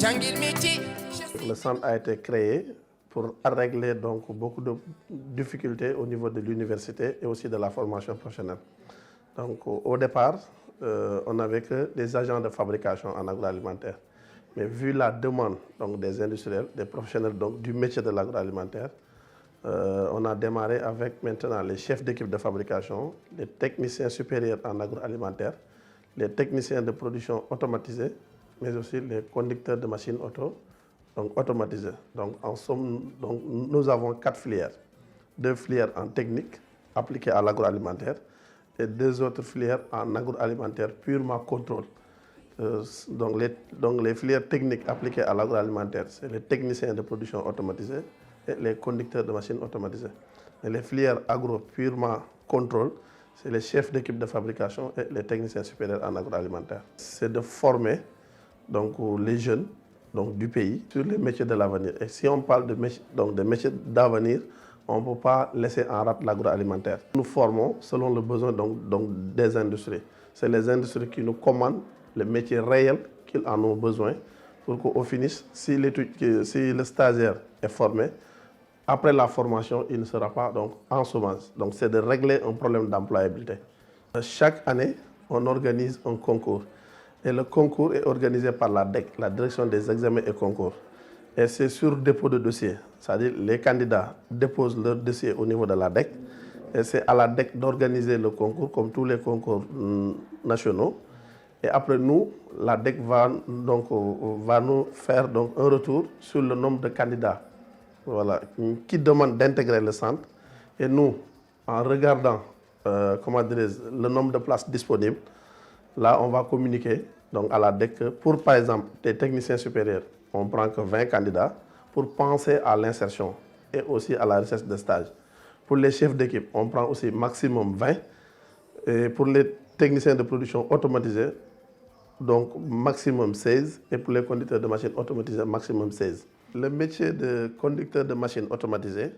Le centre a été créé pour régler donc beaucoup de difficultés au niveau de l'université et aussi de la formation professionnelle. Donc au départ, on n'avait que des agents de fabrication en agroalimentaire. Mais vu la demande donc, des industriels, des professionnels donc, du métier de l'agroalimentaire, on a démarré avec maintenant les chefs d'équipe de fabrication, les techniciens supérieurs en agroalimentaire, les techniciens de production automatisée, mais aussi les conducteurs de machines auto, donc automatisées. Donc en somme, donc, nous avons 4 filières. 2 filières en technique appliquées à l'agroalimentaire et 2 autres filières en agroalimentaire purement contrôle. Donc les filières techniques appliquées à l'agroalimentaire, c'est les techniciens de production automatisée et les conducteurs de machines automatisées. Et les filières agro purement contrôle, c'est les chefs d'équipe de fabrication et les techniciens supérieurs en agroalimentaire. C'est de former donc, les jeunes donc, du pays sur les métiers de l'avenir. Et si on parle de métiers d'avenir, on ne peut pas laisser en rate l'agroalimentaire. Nous formons selon le besoin des industries. C'est les industries qui nous commandent les métiers réels qu'ils en ont besoin pour qu'au finish, si le stagiaire est formé, après la formation, il ne sera pas donc, en chômage. Donc c'est de régler un problème d'employabilité. Chaque année, on organise un concours. Et le concours est organisé par la DEC, la Direction des examens et concours. Et c'est sur dépôt de dossier. C'est-à-dire les candidats déposent leur dossier au niveau de la DEC. Et c'est à la DEC d'organiser le concours, comme tous les concours nationaux. Et après nous, la DEC va nous faire donc, un retour sur le nombre de candidats voilà, qui demandent d'intégrer le centre. Et nous, en regardant le nombre de places disponibles, là, on va communiquer donc, à la DEC pour, par exemple, des techniciens supérieurs, on ne prend que 20 candidats pour penser à l'insertion et aussi à la recherche de stage. Pour les chefs d'équipe, on prend aussi maximum 20. Et pour les techniciens de production automatisés, donc maximum 16. Et pour les conducteurs de machines automatisées, maximum 16. Le métier de conducteur de machines automatisées,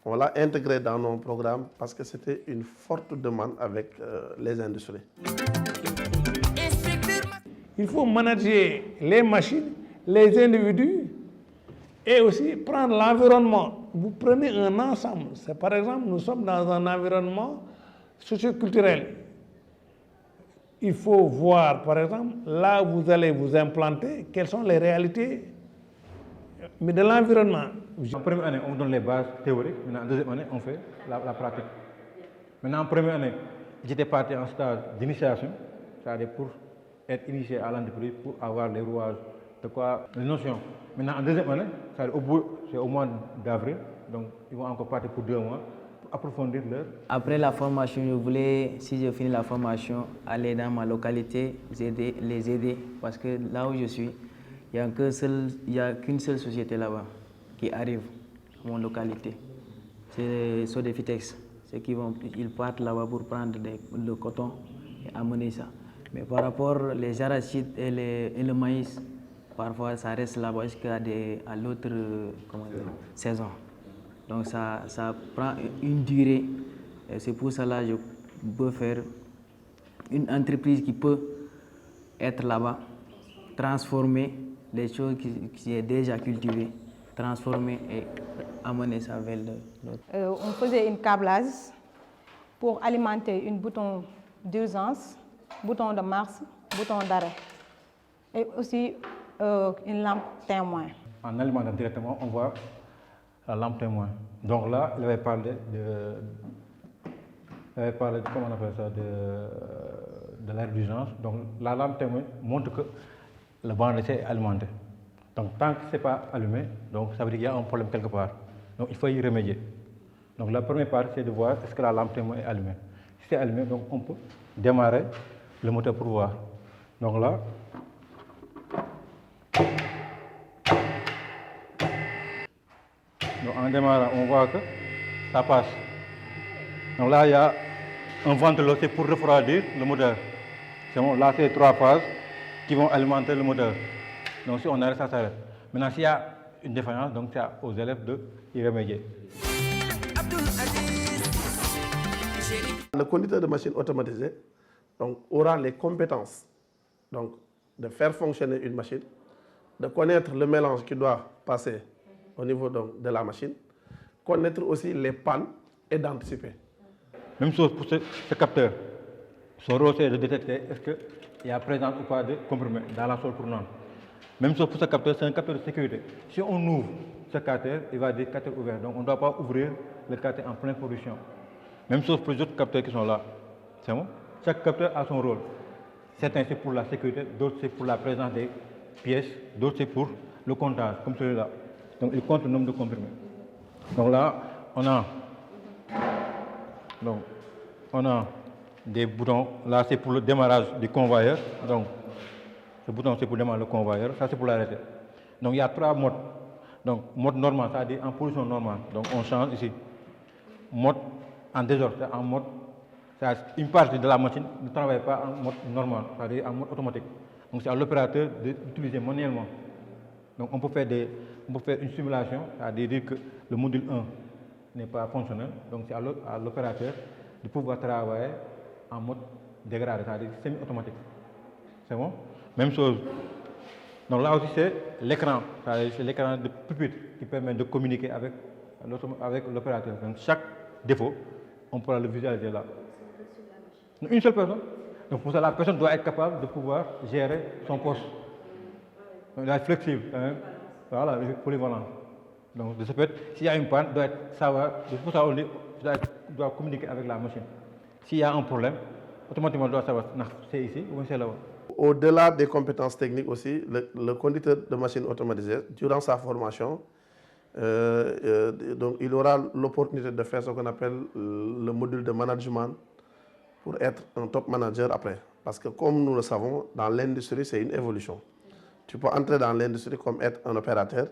on l'a intégré dans nos programmes parce que c'était une forte demande avec les industries. Il faut manager les machines, les individus et aussi prendre l'environnement. Vous prenez un ensemble. Par exemple, nous sommes dans un environnement socioculturel. Il faut voir, par exemple, là où vous allez vous implanter, quelles sont les réalités mais de l'environnement. En première année, on donne les bases théoriques. Maintenant, en deuxième année, on fait la pratique. Maintenant, en première année, j'étais parti en stage d'initiation, c'est-à-dire pour être initié à l'entreprise, pour avoir les rouages, les notions. Maintenant, en deuxième année, c'est au mois d'avril, donc ils vont encore partir pour 2 mois pour approfondir leur... Après la formation, je voulais, si je finis la formation, aller dans ma localité, les aider, parce que là où je suis, il n'y a qu'une seule société là-bas qui arrive à mon localité. C'est Sodefitex. Ils partent là-bas pour prendre le coton et amener ça. Mais par rapport aux arachides et le maïs, parfois ça reste là-bas jusqu'à l'autre saison. Donc ça prend une durée. C'est pour cela que je peux faire une entreprise qui peut être là-bas, transformer les choses qui est déjà cultivées, transformer et amener ça vers l'autre. On faisait une câblage pour alimenter une bouton d'urgence, bouton de marche, bouton d'arrêt et aussi une lampe témoin. En alimentant directement, on voit la lampe témoin. Donc là, il avait parlé comment on appelle ça, de l'air d'urgence. Donc la lampe témoin montre que le banc d'essai est alimenté. Donc tant que ce n'est pas allumé, donc ça veut dire qu'il y a un problème quelque part. Donc il faut y remédier. Donc la première partie, c'est de voir est-ce que la lampe témoin est allumée. Si c'est allumé, donc on peut démarrer le moteur pour voir. Donc là, donc en démarrant, on voit que ça passe. Donc là, il y a un ventilo pour refroidir le moteur. C'est bon, là, c'est 3 phases qui vont alimenter le moteur. Donc si on arrête, ça s'arrête. Maintenant, s'il y a une défaillance, donc c'est aux élèves de y remédier. Le conducteur de machine automatisée donc, aura les compétences donc, de faire fonctionner une machine, de connaître le mélange qui doit passer au niveau donc, de la machine, connaître aussi les pannes et d'anticiper. Même chose pour ce capteur. Son rôle, c'est de détecter est-ce qu'il y a présence ou pas de comprimés dans la sol tournante. Même chose pour ce capteur, c'est un capteur de sécurité. Si on ouvre ce capteur, il va dire capteur ouvert. Donc on ne doit pas ouvrir le capteur en pleine production. Même chose pour les autres capteurs qui sont là. C'est bon? Chaque capteur a son rôle. Certains c'est pour la sécurité, d'autres c'est pour la présence des pièces, d'autres c'est pour le comptage, comme celui-là. Donc il compte le nombre de comprimés. Donc là, on a des boutons. Là, c'est pour le démarrage du convoyeur. Donc, ce bouton, c'est pour démarrer le convoyeur. Ça, c'est pour l'arrêter. Donc, il y a 3 modes. Donc, mode normal, c'est-à-dire en position normale. Donc, on change ici. Mode en désordre, c'est en mode. Une partie de la machine ne travaille pas en mode normal, c'est-à-dire en mode automatique. Donc, c'est à l'opérateur d'utiliser manuellement. Donc, on peut faire une simulation, c'est-à-dire que le module 1 n'est pas fonctionnel. Donc, c'est à l'opérateur de pouvoir travailler en mode dégradé, c'est-à-dire semi-automatique. C'est bon? Même chose. Donc là aussi, c'est l'écran. C'est l'écran de pupitre qui permet de communiquer avec l'opérateur. Donc chaque défaut, on pourra le visualiser là. Une seule personne. Donc pour ça, la personne doit être capable de pouvoir gérer son poste. Donc, il doit être flexible. Hein? Voilà, il est polyvalent. Donc de ce fait, s'il y a une panne, il doit savoir, pour ça, on doit communiquer avec la machine. S'il y a un problème, automatiquement, on doit savoir c'est ici ou c'est là-bas. Au-delà des compétences techniques aussi, le conducteur de machine automatisée, durant sa formation, donc il aura l'opportunité de faire ce qu'on appelle le module de management pour être un top manager après. Parce que comme nous le savons, dans l'industrie, c'est une évolution. Tu peux entrer dans l'industrie comme être un opérateur.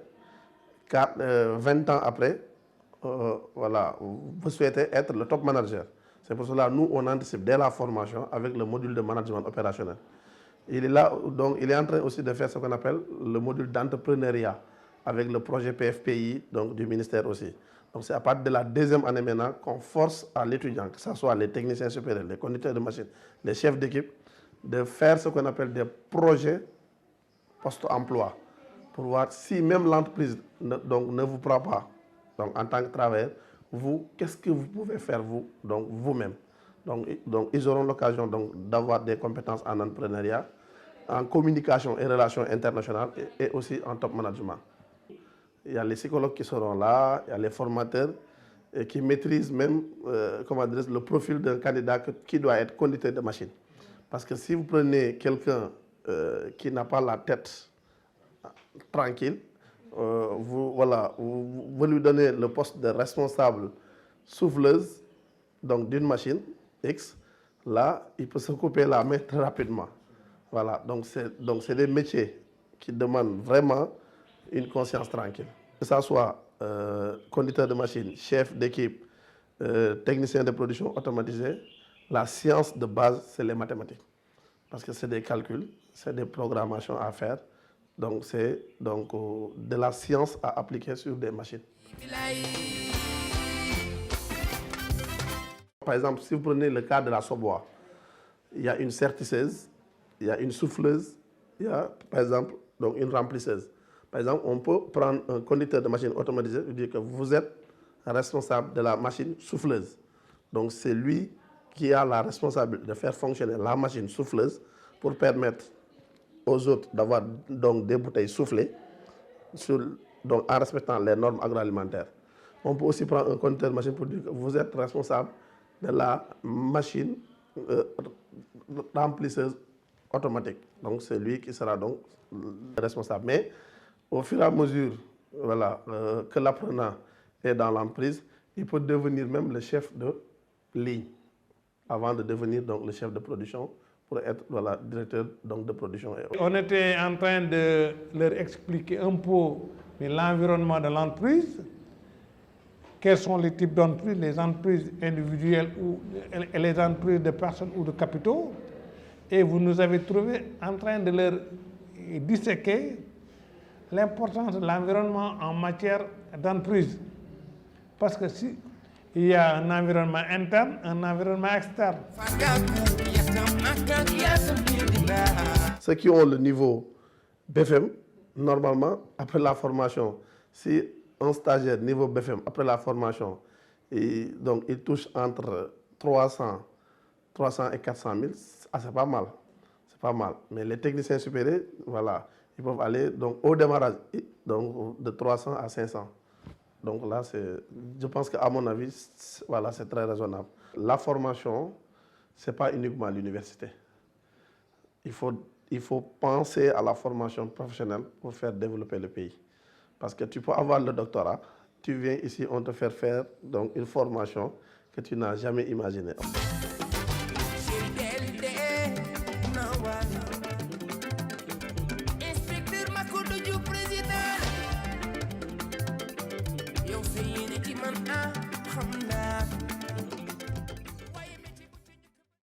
20 ans après, voilà, vous souhaitez être le top manager. C'est pour cela que nous, on anticipe dès la formation avec le module de management opérationnel. Il est là, donc il est en train aussi de faire ce qu'on appelle le module d'entrepreneuriat avec le projet PFPI donc, du ministère aussi. Donc c'est à partir de la 2e année maintenant qu'on force à l'étudiant, que ce soit les techniciens supérieurs, les conducteurs de machines, les chefs d'équipe, de faire ce qu'on appelle des projets post-emploi pour voir si même l'entreprise ne vous prend pas donc, en tant que travailleur, vous, qu'est-ce que vous pouvez faire vous-même. Donc, ils auront l'occasion d'avoir des compétences en entrepreneuriat, en communication et relations internationales et aussi en top management. Il y a les psychologues qui seront là, il y a les formateurs qui maîtrisent même le profil d'un candidat qui doit être conducteur de machine. Parce que si vous prenez quelqu'un qui n'a pas la tête tranquille, vous lui donnez le poste de responsable souffleuse d'une machine X, là, il peut se couper la main très rapidement. Voilà, donc c'est des métiers qui demandent vraiment une conscience tranquille. Que ce soit conducteur de machine, chef d'équipe, technicien de production automatisée, la science de base, c'est les mathématiques. Parce que c'est des calculs, c'est des programmations à faire. Donc c'est de la science à appliquer sur des machines. Par exemple, si vous prenez le cas de la Sobois, il y a une sertisseuse, il y a une souffleuse, il y a par exemple une remplisseuse. Par exemple, on peut prendre un conducteur de machine automatisée et dire que vous êtes responsable de la machine souffleuse. Donc c'est lui qui a la responsabilité de faire fonctionner la machine souffleuse pour permettre aux autres d'avoir des bouteilles soufflées en respectant les normes agroalimentaires. On peut aussi prendre un conducteur de machine pour dire que vous êtes responsable de la machine remplisseuse automatique. Donc c'est lui qui sera donc responsable. Mais au fur et à mesure que l'apprenant est dans l'entreprise, il peut devenir même le chef de ligne avant de devenir le chef de production pour être directeur de production. On était en train de leur expliquer un peu l'environnement de l'entreprise, quels sont les types d'entreprises, les entreprises individuelles et les entreprises de personnes ou de capitaux. Et vous nous avez trouvé en train de leur disséquer l'importance de l'environnement en matière d'entreprise. Parce que si il y a un environnement interne, un environnement externe. Ceux qui ont le niveau BFM, normalement, après la formation, si un stagiaire niveau BFM, après la formation, donc il touche entre 300 et 400 000, c'est pas mal. C'est pas mal. Mais les techniciens supérieurs, voilà, ils peuvent aller donc, au démarrage donc, de 300 à 500. Donc là, je pense qu'à mon avis, voilà, c'est très raisonnable. La formation, ce n'est pas uniquement l'université. Il faut penser à la formation professionnelle pour faire développer le pays. Parce que tu peux avoir le doctorat, tu viens ici, on te fait faire donc, une formation que tu n'as jamais imaginée.